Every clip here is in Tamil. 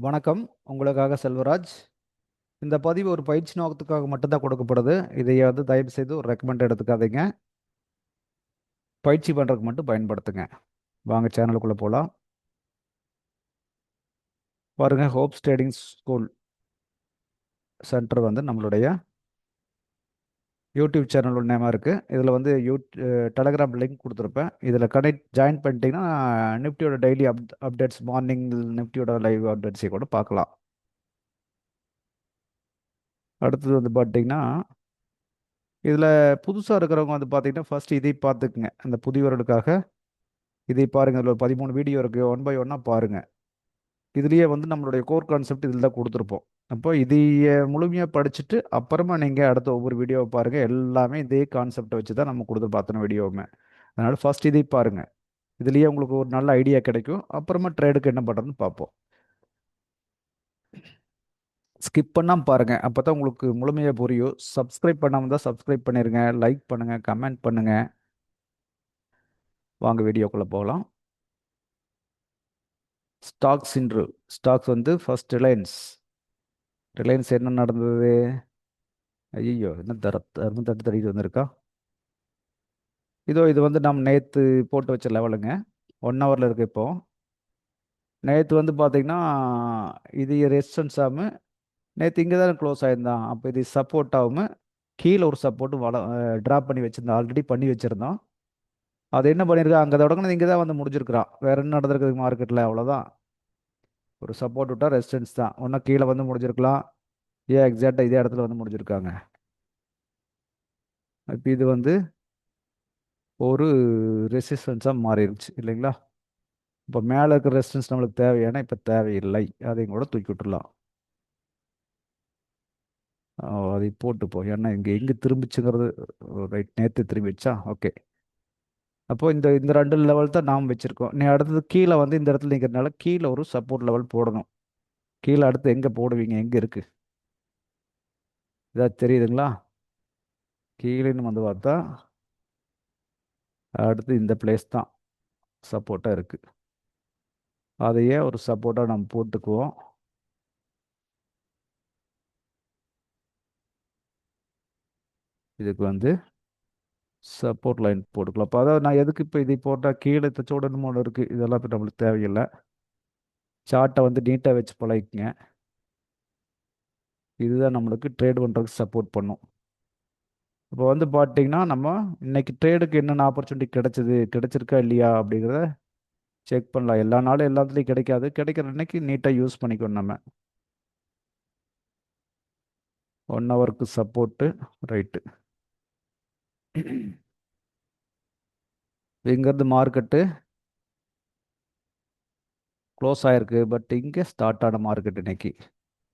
வணக்கம். உங்களுக்காக செல்வராஜ். இந்த பதிவு ஒரு பயிற்சி நோக்கத்துக்காக மட்டும்தான் கொடுக்கப்படுது. இதை வந்து தயவு செய்து ஒரு ரெக்கமெண்ட் எடுத்துக்காதீங்க. பயிற்சி பண்ணுறதுக்கு மட்டும் பயன்படுத்துங்க. வாங்க சேனலுக்குள்ளே போகலாம். பாருங்க, ஹோப்ஸ் ட்ரேடிங் ஸ்கூல் சென்டர் வந்து நம்மளுடைய யூடியூப் சேனலோட நேமாக இருக்குது. இதில் வந்து டெலகிராம் லிங்க் கொடுத்துருப்பேன். இதில் கனெக்ட் ஜாயின் பண்ணிட்டீங்கன்னா நிஃப்டியோட டெய்லி அப்டேட்ஸ், மார்னிங் நிஃப்டியோட லைவ் அப்டேட்ஸை கூட பார்க்கலாம். அடுத்தது வந்து பார்த்தீங்கன்னா, இதில் புதுசாக இருக்கிறவங்க வந்து பார்த்தீங்கன்னா ஃபர்ஸ்ட் இதை பார்த்துக்குங்க. அந்த புதியவர்களுக்காக இதை பாருங்கள். இதில் ஒரு 13 வீடியோ இருக்குது. ஒன் பை ஒன்னாக பாருங்கள். இதுலேயே வந்து நம்மளுடைய கோர் கான்செப்ட் இதில் தான் கொடுத்துருப்போம். அப்போ இதைய முழுமையாக படிச்சுட்டு அப்புறமா நீங்கள் அடுத்த ஒவ்வொரு வீடியோவை பாருங்கள். எல்லாமே இதே கான்செப்டை வச்சு தான் நம்ம கொடுத்து பார்த்தோம் வீடியோவுமே. அதனால் ஃபர்ஸ்ட் இதை பாருங்கள். இதுலேயே உங்களுக்கு ஒரு நல்ல ஐடியா கிடைக்கும். அப்புறமா ட்ரேடுக்கு என்ன பண்ணுறதுன்னு பார்ப்போம். ஸ்கிப் பண்ணாமல் பாருங்கள். அப்போ தான் உங்களுக்கு முழுமையாக புரியும். சப்ஸ்கிரைப் பண்ணாமல் தான் சப்ஸ்கிரைப் பண்ணிடுங்க. லைக் பண்ணுங்கள், கமெண்ட் பண்ணுங்கள். வாங்க வீடியோக்குள்ளே போகலாம். ஸ்டாக்ஸ் இன்று ஸ்டாக்ஸ் வந்து ஃபர்ஸ்ட் ரிலையன்ஸ் என்ன நடந்தது? ஐயோ, என்ன தட்டு தட்டிட்டு வந்திருக்கா? இது வந்து நம்ம நேற்று போட்டு வச்ச லெவலுங்க. 1 ஹவரில் இருக்கு. இப்போ நேற்று வந்து பார்த்தீங்கன்னா இது ரெசிஸ்டன்ஸ் ஆகும். நேற்று இங்கே தான் க்ளோஸ் ஆயிருந்தான். அப்போ இது சப்போர்ட் ஆகும். கீழே ஒரு சப்போர்ட் ட்ராப் பண்ணி வச்சிருந்தோம். ஆல்ரெடி பண்ணி வச்சிருந்தோம். அது என்ன பண்ணியிருக்கா, அங்கே தொடங்கினது இங்கே தான் வந்து முடிஞ்சிருக்கிறான். வேற என்ன நடந்திருக்குது மார்க்கெட்டில்? அவ்வளோதான். ஒரு சப்போர்ட் விட்டா ரெசிஸ்டன்ஸ் தான். ஒன்றும் கீழே வந்து முடிஞ்சிருக்கலாம். ஏன் எக்ஸாக்டாக இதே இடத்துல வந்து முடிஞ்சிருக்காங்க. இப்போ இது வந்து ஒரு ரெசிஸ்டன்ஸாக மாறிடுச்சு இல்லைங்களா? இப்போ மேலே இருக்கிற ரெசிஸ்டன்ஸ் நம்மளுக்கு தேவையான இப்போ தேவையில்லை. அதையும் கூட தூக்கி விட்டுடலாம். அதை போட்டு போ. ஏன்னா இங்கே எங்கே திரும்பிச்சுங்கிறது ரைட். நேற்று திரும்பிடுச்சா? ஓகே. அப்போ இந்த இந்த 2 லெவல் தான் நாம் வச்சுருக்கோம். நீ அடுத்தது கீழே வந்து இந்த இடத்துல நிற்கிறதுனால கீழே ஒரு சப்போர்ட் லெவல் போடணும். கீழே அடுத்து எங்கே போடுவீங்க? எங்கே இருக்குது? இதாக தெரியுதுங்களா? கீழேன்னு வந்து பார்த்தா அடுத்து இந்த பிளேஸ் தான் சப்போர்ட்டாக இருக்குது. அதையே ஒரு சப்போர்ட்டாக நம்ம போட்டுக்குவோம். இதுக்கு வந்து சப்போர்ட் லைன் போட்டுக்கலாம். அப்போ அதாவது நான் எதுக்கு இப்போ இதை போட்டால் கீழே தச்சோடன்னு ஒன்று இருக்குது. இதெல்லாம் இப்போ நம்மளுக்கு தேவையில்லை. சார்ட்டை வந்து நீட்டாக வச்சு பழகிக்குங்க. இதுதான் நம்மளுக்கு ட்ரேட் பண்ணுறதுக்கு சப்போர்ட் பண்ணும். இப்போ வந்து பார்த்தீங்கன்னா நம்ம இன்னைக்கு ட்ரேடுக்கு என்னென்ன ஆப்பர்ச்சுனிட்டி கிடைச்சிருக்கா இல்லையா அப்படிங்கிறத செக் பண்ணலாம். எல்லா நாளும் எல்லாத்துலேயும் கிடைக்காது. கிடைக்கிற அன்னைக்கு நீட்டாக யூஸ் பண்ணிக்கணும் நம்ம. 1 ஹவருக்கு சப்போர்ட்டு ரைட்டு. இங்கேருந்து மார்க்கெட்டு க்ளோஸ் ஆகிருக்கு. பட் இங்கே ஸ்டார்ட் ஆன மார்க்கெட் இன்னைக்கு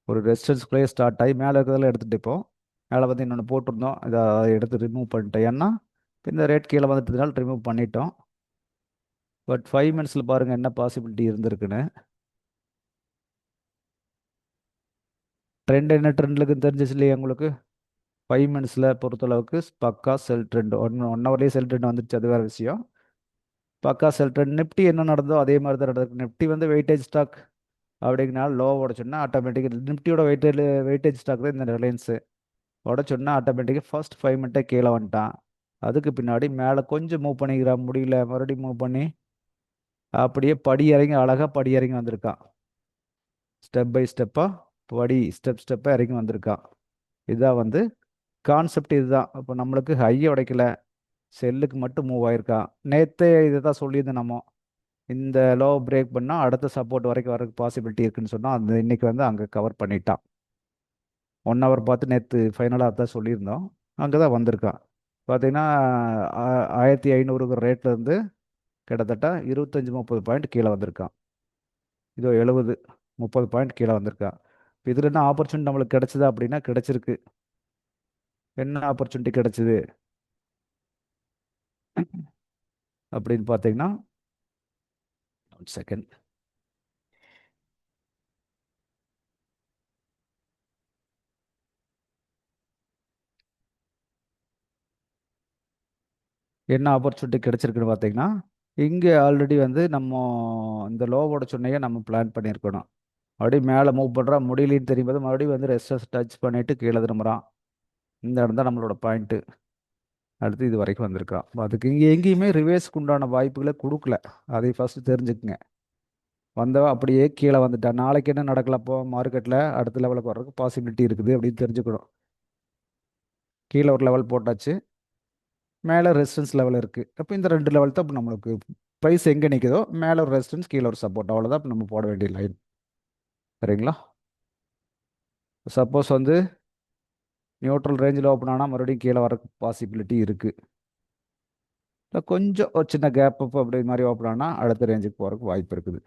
ஒரு ரெசிஸ்டன்ஸ்குள்ளேயே ஸ்டார்ட் ஆகி மேலே இருக்கிறதெல்லாம் எடுத்துகிட்டு இப்போ மேலே வந்து இன்னொன்று போட்டிருந்தோம். இதை எடுத்து ரிமூவ் பண்ணிட்டேன். ஏன்னா இந்த ரேட் கீழே வந்துட்டதுனால ரிமூவ் பண்ணிட்டோம். பட் 5 மினிட்ஸில் பாருங்கள் என்ன பாசிபிலிட்டி இருந்திருக்குன்னு. ட்ரெண்ட் என்ன ட்ரெண்ட் இருக்குன்னு தெரிஞ்சிச்சு இல்லையா உங்களுக்கு? 5 மினிட்ஸில் பொறுத்தளவுக்கு பக்கா செல் ட்ரெண்ட். ஒன் ஹவர்லேயே செல் ட்ரெண்ட் வந்துருச்சு, அது வேறு விஷயம். பக்கா செல் ட்ரெண்ட். நிஃப்டி என்ன நடந்ததோ அதே மாதிரி தான் நடந்திருக்கு. நிஃப்டி வந்து வெயிட்டேஜ் ஸ்டாக் அப்படிங்கனால லோ உடச்சோன்னா ஆட்டோமேட்டிக்காக நிஃப்டியோட வெயிட்டேஜ் ஸ்டாக் தான் இந்த ரிலையன்ஸு. உடச்சோன்னா ஆட்டோமேட்டிக்காக ஃபர்ஸ்ட் 5 மினிட்டே கீழே வந்துட்டான். அதுக்கு பின்னாடி மேலே கொஞ்சம் மூவ் பண்ணிக்கிறான். முடியல, மறுபடியும் மூவ் பண்ணி அப்படியே படி இறங்கி அழகாக படி இறங்கி வந்திருக்கான். ஸ்டெப் பை ஸ்டெப்பாக ஸ்டெப்பாக இறங்கி வந்திருக்கான். இதுதான் வந்து கான்செப்ட். இதுதான் இப்போ நம்மளுக்கு ஹையை உடைக்கல, செல்லுக்கு மட்டும் மூவ் ஆயிருக்கான். நேற்றே இதை தான் சொல்லியிருந்தேன் நம்ம. இந்த லோ பிரேக் பண்ணால் அடுத்த சப்போர்ட் வரைக்கும் வரதுக்கு பாசிபிலிட்டி இருக்குன்னு சொன்னால் அந்த இன்னைக்கு வந்து அங்கே கவர் பண்ணிட்டான். 1 ஹவர் பார்த்து நேற்று ஃபைனலாக தான் சொல்லியிருந்தோம். அங்கே தான் வந்திருக்கான். பார்த்தீங்கன்னா 1500 ரேட்லேருந்து கிட்டத்தட்ட 25-30 பாயிண்ட் கீழே வந்திருக்கான். இதோ 70-30 பாயிண்ட் கீழே வந்திருக்கான். இப்போ இதில் என்ன ஆப்பர்ச்சுனிட்டி நம்மளுக்கு கிடைச்சதா அப்படின்னா கிடைச்சிருக்கு. என்ன ஆப்பர்ச்சுனிட்டி கிடைச்சிது அப்படின்னு பார்த்தீங்கன்னா, ஒன் செகண்ட். என்ன ஆப்பர்ச்சுனிட்டி கிடைச்சிருக்குன்னு பார்த்தீங்கன்னா, இங்கே ஆல்ரெடி வந்து நம்ம இந்த லோவோட சொன்னையே நம்ம பிளான் பண்ணியிருக்கணும். மறுபடியும் மேலே மூவ் பண்ணுறான், முடியலன்னு தெரியும்போது மறுபடியும் வந்து ரெஸ்டன்ஸ் டச் பண்ணிட்டு கீழே திரும்புகிறான். இந்த இடம் தான் நம்மளோட பாயிண்ட்டு. அடுத்து இது வரைக்கும் வந்திருக்கான். அதுக்கு இங்கே எங்கேயுமே ரிவேர்ஸ்க்கு உண்டான வாய்ப்புகளை கொடுக்கல. அதை ஃபஸ்ட்டு தெரிஞ்சுக்குங்க. வந்தவன் அப்படியே கீழே வந்துட்டான். நாளைக்கு என்ன நடக்கல அப்போ மார்க்கெட்டில் அடுத்த லெவலுக்கு வர்றதுக்கு பாசிபிலிட்டி இருக்குது அப்படின்னு தெரிஞ்சுக்கணும். கீழே ஒரு லெவல் போட்டாச்சு, மேலே ரெசிஸ்டன்ஸ் லெவல் இருக்குது. அப்போ இந்த ரெண்டு லெவல் தான் இப்போ நம்மளுக்கு ப்ரைஸ் எங்கே நிற்குதோ மேலே ஒரு ரெசிஸ்டன்ஸ் கீழே ஒரு சப்போர்ட், அவ்வளோதான் இப்போ நம்ம போட வேண்டிய லைன். சரிங்களா? சப்போஸ் வந்து நியூட்ரல் ரேஞ்சில் ஓப்பன் ஆனால் மறுபடியும் கீழே வரக்கு பாசிபிலிட்டி இருக்குது. இல்லை கொஞ்சம் ஒரு சின்ன கேப் அப் அப்படி மாதிரி ஓப்பன் ஆனால் அடுத்த ரேஞ்சுக்கு போகிறதுக்கு வாய்ப்பு இருக்குது.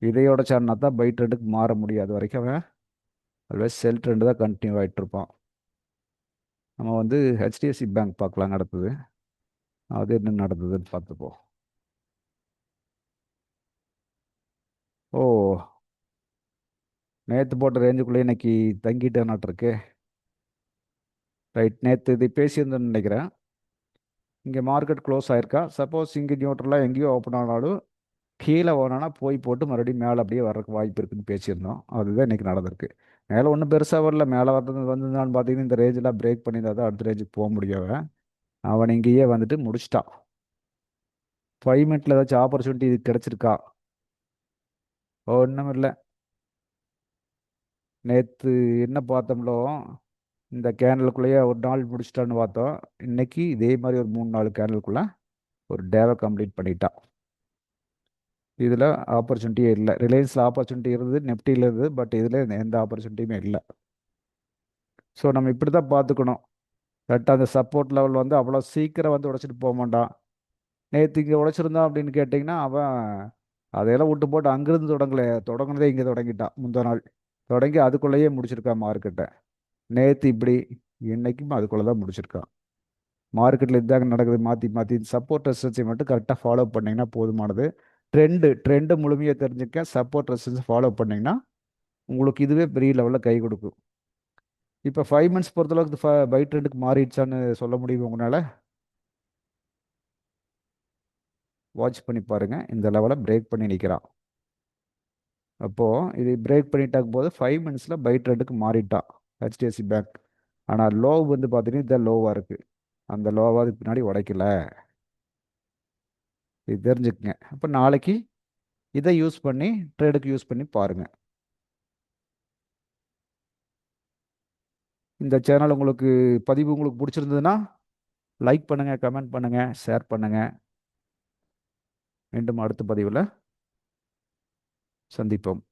இதையோட சேனல் தான் பை ட்ரெண்டுக்கு மாற முடியாது வரைக்கும் அவன் ஆல்வேஸ் செல் ட்ரெண்டு தான் கண்டினியூ ஆகிட்டு இருப்பான். நம்ம வந்து ஹெச்டிஎஃப்சி பேங்க் பார்க்கலாம் நடந்தது. அது என்ன நடந்ததுன்னு பார்த்துப்போம். ஓ, நேற்று போட்ட ரேஞ்சுக்குள்ளே இன்னைக்கு தங்கிட்டேனாட்டிருக்கு. ரைட், நேற்று இது பேசியிருந்தேன்னு நினைக்கிறேன். இங்கே மார்க்கெட் க்ளோஸ் ஆயிருக்கா. சப்போஸ் இங்கே நியூட்ரலாக எங்கேயோ ஓப்பன் ஆனாலும் கீழே ஓனானா போய் போட்டு மறுபடியும் மேலே அப்படியே வர்றதுக்கு வாய்ப்பு இருக்குன்னு பேசியிருந்தோம். அதுதான் இன்றைக்கி நடந்திருக்கு. மேலே ஒன்றும் பெருசாக வரல. மேலே வந்ததுனான்னு பார்த்தீங்கன்னா இந்த ரேஞ்செலாம் பிரேக் பண்ணியிருந்தா தான் அடுத்த ரேஞ்சுக்கு போக முடியும். அவன் இங்கேயே வந்துட்டு முடிச்சிட்டான். 5 மினிட்ல ஏதாச்சும் ஆப்பர்ச்சுனிட்டி இது கிடச்சிருக்கா? ஒன்றும் இல்லை. நேற்று என்ன பார்த்தோம்லோ, இந்த கேனலுக்குள்ளேயே ஒரு நாள் முடிச்சிட்டான்னு பார்த்தோம். இன்னைக்கு இதே மாதிரி ஒரு 3-4 கேனலுக்குள்ளே ஒரு டேவை கம்ப்ளீட் பண்ணிட்டான். இதில் ஆப்பர்ச்சுனிட்டியே இல்லை. ரிலையன்ஸில் ஆப்பர்ச்சுனிட்டி இருந்தது, நெஃப்டியில் இருந்தது, பட் இதில் எந்த ஆப்பர்ச்சுனிட்டியுமே இல்லை. ஸோ நம்ம இப்படி தான் பார்த்துக்கணும். கரெக்டாக அந்த சப்போர்ட் லெவல் வந்து அவ்வளோ சீக்கிரம் வந்து உடைச்சிட்டு போக மாட்டான். நேற்று இங்கே உடைச்சிருந்தான் அப்படின்னு கேட்டிங்கன்னா அவன் அதையெல்லாம் விட்டு போட்டு அங்கேருந்து தொடங்கினதே இங்கே தொடங்கிட்டான். முந்தா நாள் தொடங்கி அதுக்குள்ளேயே முடிச்சிருக்கான் மார்க்கெட்டை. நேற்று இப்படி, இன்னைக்கும் அதுக்குள்ளே தான் முடிச்சிருக்கான். மார்க்கெட்டில் இதாங்க நடக்குது, மாற்றி மாற்றி சப்போர்ட் ரெசிஸ்டன்ஸை மட்டும் கரெக்டாக ஃபாலோ பண்ணிங்கன்னா போதுமானது. ட்ரெண்டு முழுமையாக தெரிஞ்சுக்க சப்போர்ட் ரெசிஸ்டன்ஸ் ஃபாலோ பண்ணிங்கன்னா உங்களுக்கு இதுவே பெரிய லெவலில் கை கொடுக்கும். இப்போ 5 மினிட்ஸ் பொறுத்தளவுக்கு பை ட்ரெண்டுக்கு மாறிடுச்சான்னு சொல்ல முடியும் உங்களால்? வாட்ச் பண்ணி பாருங்கள். இந்த லெவலை பிரேக் பண்ணி நிற்கிறான். அப்போது இது பிரேக் பண்ணிட்டாக்கும் போது 5 மினிட்ஸில் பை ட்ரெண்டுக்கு மாறிட்டான் ஹெச்டிஎஃப்சி பேங்க். ஆனால் லோ வந்து பார்த்தீங்கன்னா இதான் லோவாக இருக்குது. அந்த லோவாக பின்னாடி உடைக்கல. இது தெரிஞ்சுக்குங்க. அப்போ நாளைக்கு இதை யூஸ் பண்ணி ட்ரேடுக்கு யூஸ் பண்ணி பாருங்கள். இந்த சேனல் உங்களுக்கு பதிவு உங்களுக்கு பிடிச்சிருந்ததுன்னா லைக் பண்ணுங்கள், கமெண்ட் பண்ணுங்கள், ஷேர் பண்ணுங்கள். மீண்டும் அடுத்த பதிவில் சந்திப்போம்.